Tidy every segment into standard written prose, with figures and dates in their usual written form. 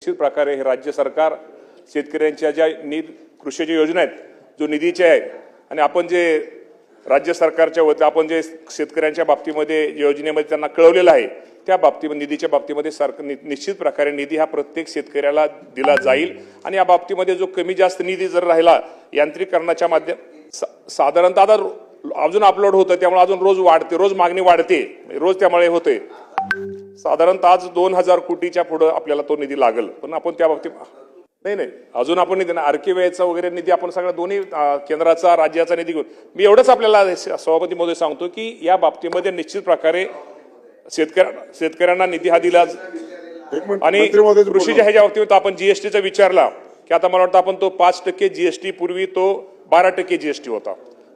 निश्चित प्रकारे हे राज्य सरकार शेतकऱ्यांच्या ज्या कृषीच्या योजना आहेत, जो निधीचे आहे आणि आपण जे राज्य सरकारच्या वतीने आपण जे शेतकऱ्यांच्या बाबतीमध्ये योजनेमध्ये त्यांना कळवलेलं आहे, त्या बाबतीमध्ये निधीच्या बाबतीमध्ये निश्चित प्रकारे निधी हा प्रत्येक शेतकऱ्याला दिला जाईल आणि या बाबतीमध्ये जो कमी जास्त निधी जर राहिला यांत्रिकरणाच्या साधारणतः आता अजून अपलोड होतं, त्यामुळे अजून रोज वाढते, रोज मागणी वाढते, रोज त्यामुळे होते। साधारणतः आज 2000 कोटीच्या पुढे आपल्याला तो निधी लागेल, पण आपण त्या बाबतीत नाही अजून आपण निधी आरकेवायचा वगैरे निधी आपण सगळ्या दोन्ही केंद्राचा राज्याचा निधी घेऊन मी एवढंच आपल्याला सभापती महोदय सांगतो की या बाबतीमध्ये निश्चित प्रकारे शेतकऱ्यांना निधी हा दिला आणि कृषीच्या ह्याच्या बाबतीत आपण जीएसटीचा विचारला की आता मला वाटतं आपण तो 5% जीएसटी पूर्वी तो 12% जीएसटी होता,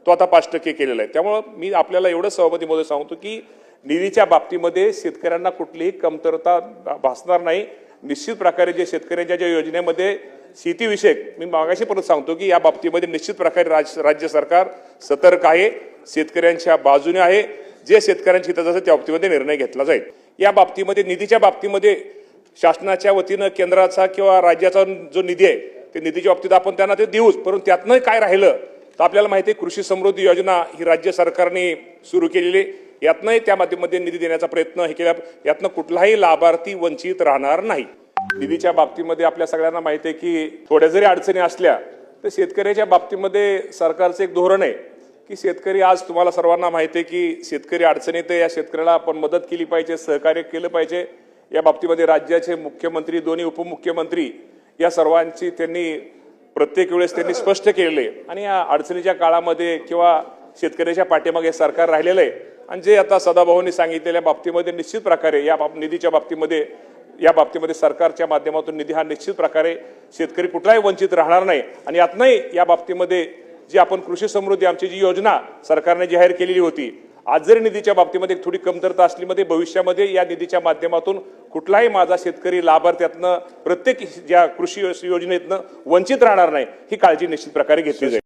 तो आता 5% केलेला आहे। त्यामुळे मी आपल्याला एवढं सभापती महोदय सांगतो की निधीच्या बाबतीमध्ये शेतकऱ्यांना कुठलीही कमतरता भासणार नाही। निश्चित प्रकारे जे शेतकऱ्यांच्या ज्या योजनेमध्ये शेतीविषयक मी मागाशी परत सांगतो की या बाबतीमध्ये निश्चित प्रकारे राज्य सरकार सतर्क आहे, शेतकऱ्यांच्या बाजूने आहे। जे शेतकऱ्यांच्या हिताचं असेल त्या बाबतीमध्ये निर्णय घेतला जाईल। या बाबतीमध्ये निधीच्या बाबतीमध्ये शासनाच्या वतीनं केंद्राचा किंवा राज्याचा जो निधी आहे ते निधीच्या बाबतीत आपण त्यांना ते देऊच, परंतु त्यातनं काय राहिलं तर आपल्याला माहिती आहे कृषी समृद्धी योजना ही राज्य सरकारने सुरू केलेली, यातनंही त्या माध्यमामध्ये निधी देण्याचा प्रयत्न हे केला, यातनं कुठलाही लाभार्थी वंचित राहणार नाही। निधीच्या बाबतीमध्ये आपल्या सगळ्यांना माहिती आहे की थोड्या जरी अडचणी असल्या तर शेतकऱ्याच्या बाबतीमध्ये सरकारचं एक धोरण आहे की शेतकरी, आज तुम्हाला सर्वांना माहिती आहे की शेतकरी अडचणीत आहे, या शेतकऱ्याला आपण मदत केली पाहिजे, सहकार्य केलं पाहिजे। या बाबतीमध्ये राज्याचे मुख्यमंत्री, दोन्ही उपमुख्यमंत्री या सर्वांची त्यांनी प्रत्येक वेळेस त्यांनी स्पष्ट केलेले आणि या अडचणीच्या काळामध्ये किंवा शेतकऱ्याच्या पाठीमागे सरकार राहिलेलं आहे आणि जे आता सदाभाऊंनी सांगितलेल्या बाबतीमध्ये निश्चित प्रकारे या निधीच्या बाबतीमध्ये सरकारच्या माध्यमातून निधी हा निश्चित प्रकारे शेतकरी कुठलाही वंचित राहणार नाही आणि यातनंही या बाबतीमध्ये जी आपण कृषी समृद्धी आमची जी योजना सरकारने जाहीर केलेली होती, आज जरी निधीच्या बाबतीमध्ये थोडी कमतरता असली भविष्यामध्ये या निधीच्या माध्यमातून कुठलाही माझा शेतकरी लाभार्थ्यातनं प्रत्येक ज्या कृषी योजनेतनं वंचित राहणार नाही, ही काळजी निश्चित प्रकारे घेतली जाईल।